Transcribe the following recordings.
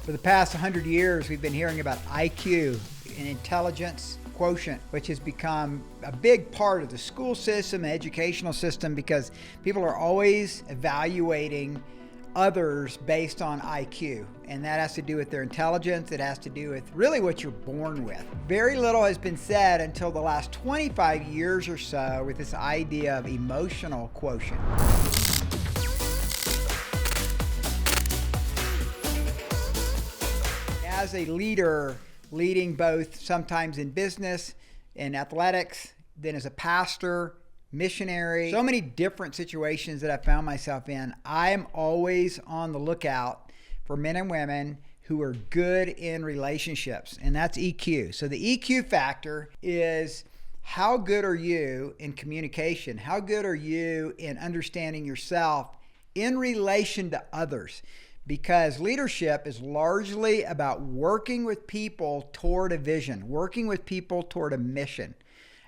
For the past 100 years, we've been hearing about IQ, an intelligence quotient, which has become a big part of the school system, the educational system, because people are always evaluating others based on IQ. And that has to do with their intelligence. It has to do with really what you're born with. Very little has been said until the last 25 years or so with this idea of emotional quotient. As a leader, leading both sometimes in business and athletics, then as a pastor, missionary, so many different situations that I found myself in, I am always on the lookout for men and women who are good in relationships, and that's EQ. So the EQ factor is how good are you in communication? How good are you in understanding yourself in relation to others? Because leadership is largely about working with people toward a vision, working with people toward a mission.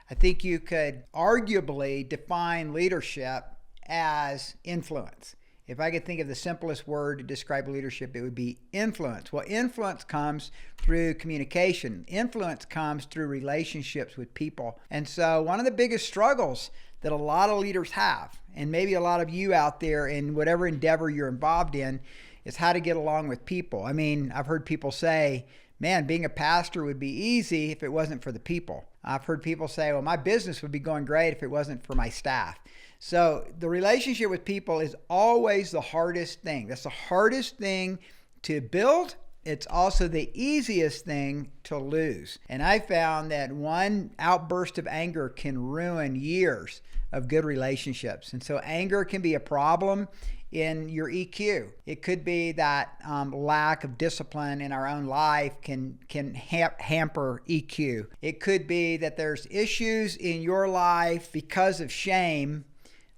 I think you could arguably define leadership as influence. If I could think of the simplest word to describe leadership, it would be influence. Well, influence comes through communication. Influence comes through relationships with people. And so one of the biggest struggles that a lot of leaders have, and maybe a lot of you out there in whatever endeavor you're involved in, is how to get along with people. I mean, I've heard people say, man, being a pastor would be easy if it wasn't for the people. I've heard people say, well, my business would be going great if it wasn't for my staff. So the relationship with people is always the hardest thing. That's the hardest thing to build. It's also the easiest thing to lose. And I found that one outburst of anger can ruin years of good relationships. And so anger can be a problem in your EQ. It could be that lack of discipline in our own life can hamper EQ. It could be that there's issues in your life because of shame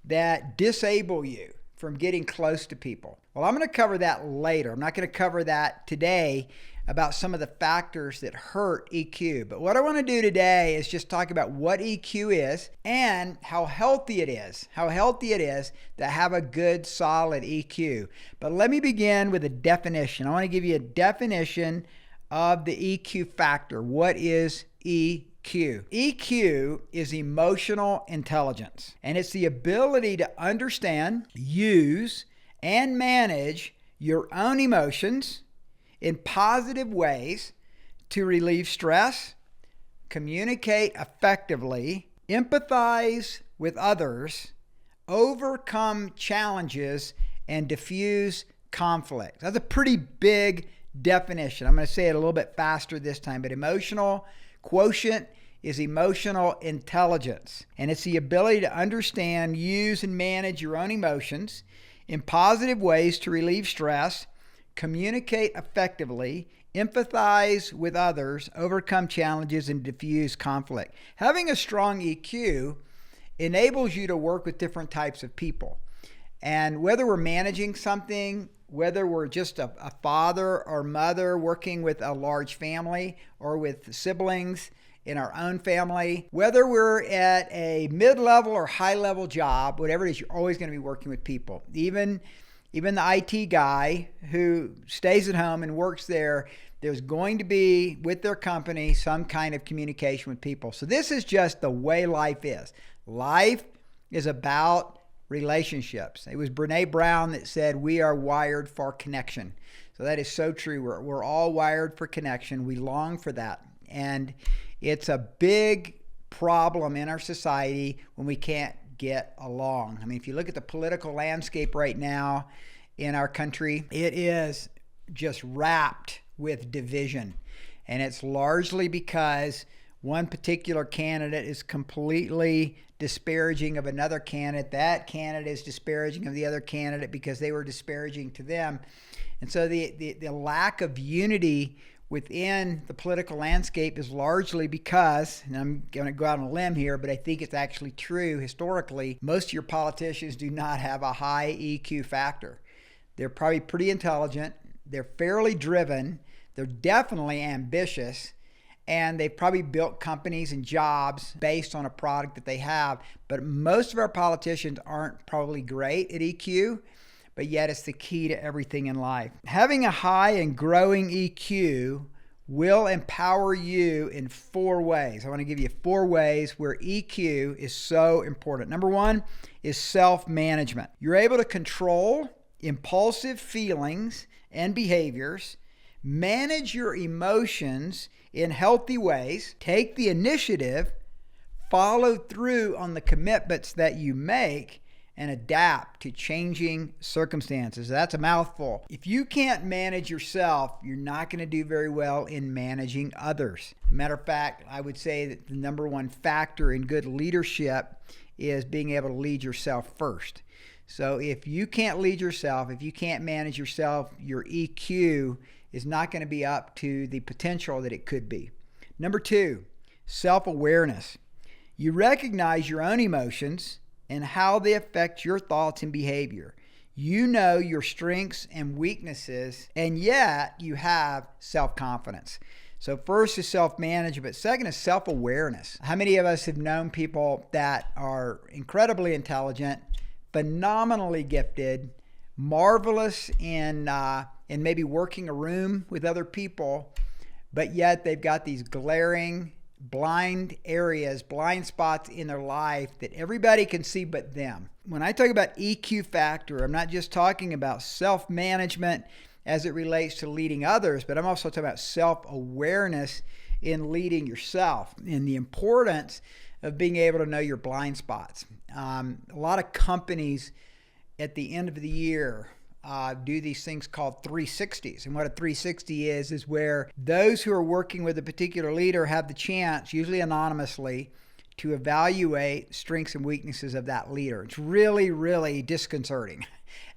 that disable you from getting close to people. Well, I'm going to cover that later. I'm not going to cover that today about some of the factors that hurt EQ. But what I want to do today is just talk about what EQ is and how healthy it is to have a good, solid EQ. But let me begin with a definition. I want to give you a definition of the EQ factor. What is EQ? EQ is emotional intelligence, and it's the ability to understand, use, and manage your own emotions in positive ways to relieve stress, communicate effectively, empathize with others, overcome challenges, and diffuse conflict. That's a pretty big definition. I'm going to say it a little bit faster this time, but emotional quotient is emotional intelligence, and it's the ability to understand, use, and manage your own emotions in positive ways to relieve stress, communicate effectively, empathize with others, overcome challenges, and diffuse conflict. Having a strong EQ enables you to work with different types of people. And whether we're managing something, whether we're just a father or mother working with a large family or with siblings in our own family, whether we're at a mid-level or high-level job, whatever it is, you're always going to be working with people. Even the IT guy who stays at home and works there, there's going to be, with their company, some kind of communication with people. So this is just the way life is. Life is about relationships. It was Brene Brown that said, we are wired for connection. So that is so true. We're all wired for connection. We long for that. And it's a big problem in our society when we can't get along. I mean, if you look at the political landscape right now in our country, it is just wrapped with division. And it's largely because one particular candidate is completely disparaging of another candidate. That candidate is disparaging of the other candidate because they were disparaging to them. And so the lack of unity within the political landscape is largely because, and I'm going to go out on a limb here, but I think it's actually true historically, most of your politicians do not have a high EQ factor. They're probably pretty intelligent, they're fairly driven, they're definitely ambitious, and they've probably built companies and jobs based on a product that they have. But most of our politicians aren't probably great at EQ, but yet it's the key to everything in life. Having a high and growing EQ will empower you in 4 ways. I want to give you 4 ways where EQ is so important. Number 1 is self-management. You're able to control impulsive feelings and behaviors, manage your emotions in healthy ways, take the initiative, follow through on the commitments that you make, and adapt to changing circumstances. That's a mouthful. If you can't manage yourself, you're not going to do very well in managing others. Matter of fact, I would say that the number 1 factor in good leadership is being able to lead yourself first. So if you can't lead yourself, if you can't manage yourself, your EQ is not going to be up to the potential that it could be. Number 2, self-awareness. You recognize your own emotions and how they affect your thoughts and behavior. You know your strengths and weaknesses, and yet you have self-confidence. So first is self-management. Second is self-awareness. How many of us have known people that are incredibly intelligent, phenomenally gifted, marvelous in maybe working a room with other people, but yet they've got these glaring blind areas, blind spots in their life that everybody can see but them. When I talk about EQ factor, I'm not just talking about self-management as it relates to leading others, but I'm also talking about self-awareness in leading yourself and the importance of being able to know your blind spots. A lot of companies at the end of the year do these things called 360s. And what a 360 is where those who are working with a particular leader have the chance, usually anonymously, to evaluate strengths and weaknesses of that leader. It's really, really disconcerting.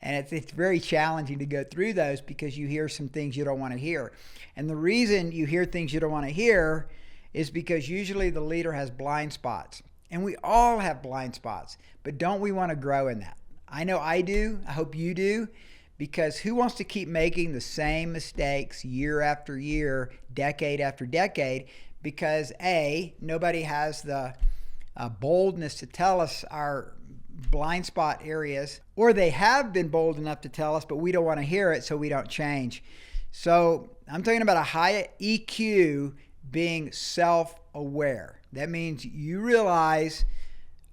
And it's very challenging to go through those because you hear some things you don't want to hear. And the reason you hear things you don't want to hear is because usually the leader has blind spots. And we all have blind spots, but don't we want to grow in that? I know I do. I hope you do. Because who wants to keep making the same mistakes year after year, decade after decade? Because A, nobody has the boldness to tell us our blind spot areas, or they have been bold enough to tell us, but we don't want to hear it, so we don't change. So I'm talking about a high EQ being self-aware. That means you realize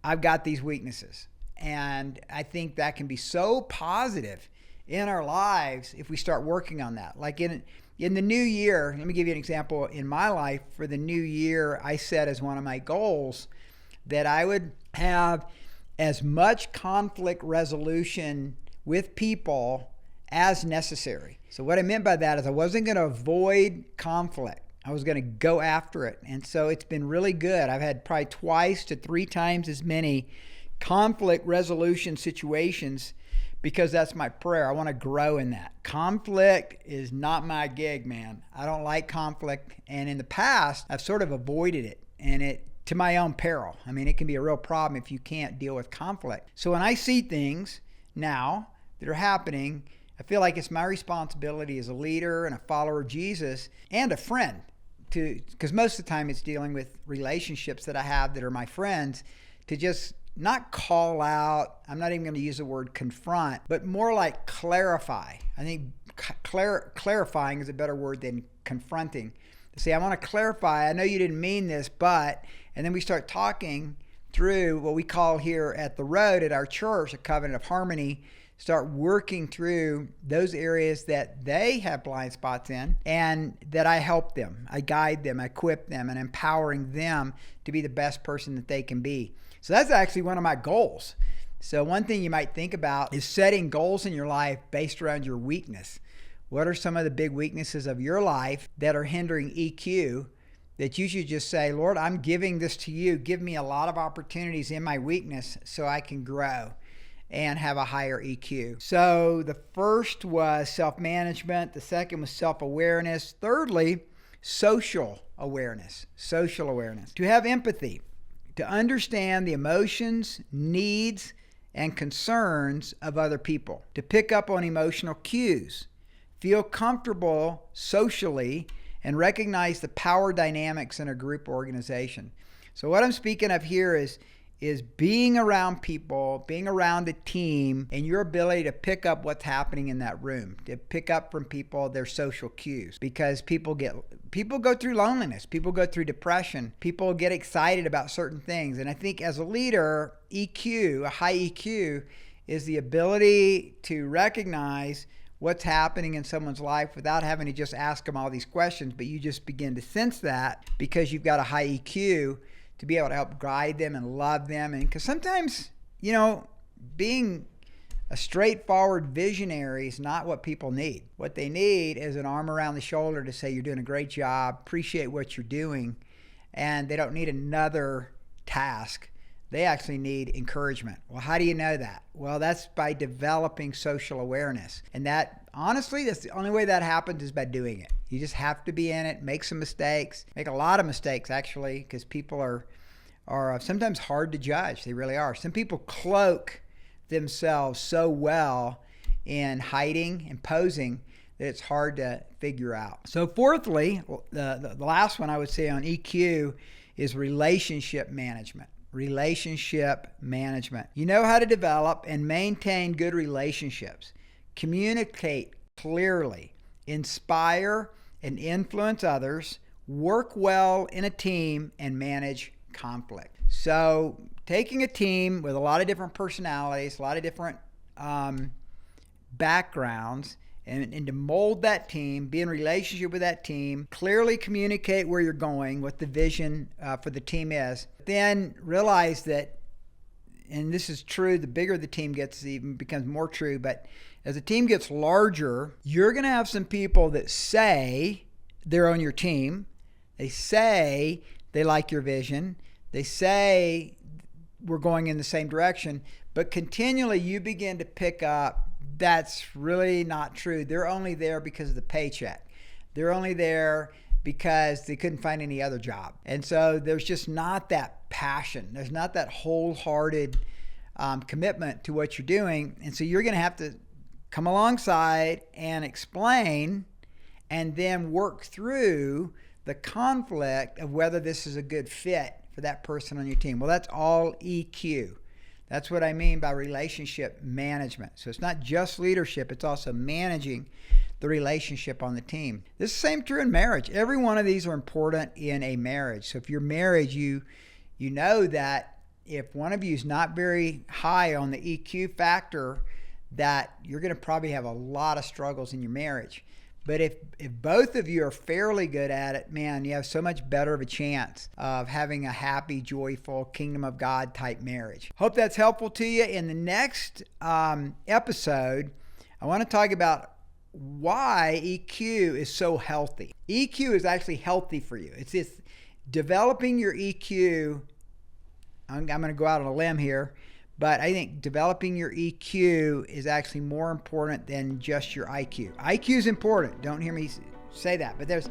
I've got these weaknesses. And I think that can be so positive in our lives if we start working on that. Like in the new year, let me give you an example. In my life, for the new year, I set as one of my goals that I would have as much conflict resolution with people as necessary. So what I meant by that is I wasn't going to avoid conflict. I was going to go after it. And so it's been really good. I've had probably 2 to 3 times as many conflict resolution situations because that's my prayer. I want to grow in that. Conflict is not my gig, man. I don't like conflict. And in the past, I've sort of avoided it, and it to my own peril. I mean, it can be a real problem if you can't deal with conflict. So when I see things now that are happening, I feel like it's my responsibility as a leader and a follower of Jesus and a friend because most of the time it's dealing with relationships that I have that are my friends, to just not call out. I'm not even going to use the word confront, but more like clarify. I think clarifying is a better word than confronting. To say, I want to clarify, I know you didn't mean this, but, and then we start talking through what we call here at the road at our church, a covenant of harmony, start working through those areas that they have blind spots in and that I help them, I guide them, I equip them, and empowering them to be the best person that they can be. So that's actually one of my goals. So one thing you might think about is setting goals in your life based around your weakness. What are some of the big weaknesses of your life that are hindering EQ that you should just say, Lord, I'm giving this to you. Give me a lot of opportunities in my weakness so I can grow and have a higher EQ. So the first was self-management. The second was self-awareness. Thirdly, social awareness. Social awareness. To have empathy, to understand the emotions, needs, and concerns of other people. To pick up on emotional cues. Feel comfortable socially and recognize the power dynamics in a group organization. So what I'm speaking of here is is being around people, being around a team, and your ability to pick up what's happening in that room, to pick up from people their social cues, because people go through loneliness, people go through depression, people get excited about certain things. And I think as a leader, EQ, a high EQ, is the ability to recognize what's happening in someone's life without having to just ask them all these questions, but you just begin to sense that because you've got a high EQ to be able to help guide them and love them. And because sometimes, being a straightforward visionary is not what people need. What they need is an arm around the shoulder to say, you're doing a great job, appreciate what you're doing, and they don't need another task. They actually need encouragement. Well, how do you know that? Well, that's by developing social awareness. And that, honestly, that's the only way that happens is by doing it. You just have to be in it, make some mistakes, make a lot of mistakes, actually, because people are sometimes hard to judge. They really are. Some people cloak themselves so well in hiding and posing that it's hard to figure out. So fourthly, the last one I would say on EQ is relationship management. Relationship management. You know how to develop and maintain good relationships, communicate clearly, inspire and influence others, work well in a team, and manage conflict. So taking a team with a lot of different personalities, a lot of different backgrounds, and to mold that team, be in relationship with that team, clearly communicate where you're going, what the vision for the team is. Then realize that, and this is true, the bigger the team gets, it even becomes more true, but as the team gets larger, you're going to have some people that say they're on your team. They say they like your vision. They say we're going in the same direction, but continually you begin to pick up that's really not true. They're only there because of the paycheck. They're only there because they couldn't find any other job. And so there's just not that passion. There's not that wholehearted commitment to what you're doing. And so you're going to have to come alongside and explain and then work through the conflict of whether this is a good fit for that person on your team. Well, that's all EQ. That's what I mean by relationship management. So it's not just leadership, it's also managing the relationship on the team. This is the same true in marriage. Every one of these are important in a marriage. So if you're married, you know that if one of you is not very high on the EQ factor, that you're going to probably have a lot of struggles in your marriage. But if both of you are fairly good at it, man, you have so much better of a chance of having a happy, joyful, kingdom of God type marriage. Hope that's helpful to you. In the next episode, I want to talk about why EQ is so healthy. EQ is actually healthy for you. It's just developing your EQ. I'm going to go out on a limb here. But I think developing your EQ is actually more important than just your IQ. IQ is important. Don't hear me say that. But there's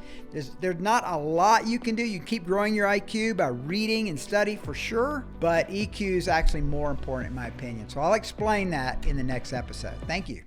not a lot you can do. You keep growing your IQ by reading and study for sure. But EQ is actually more important in my opinion. So I'll explain that in the next episode. Thank you.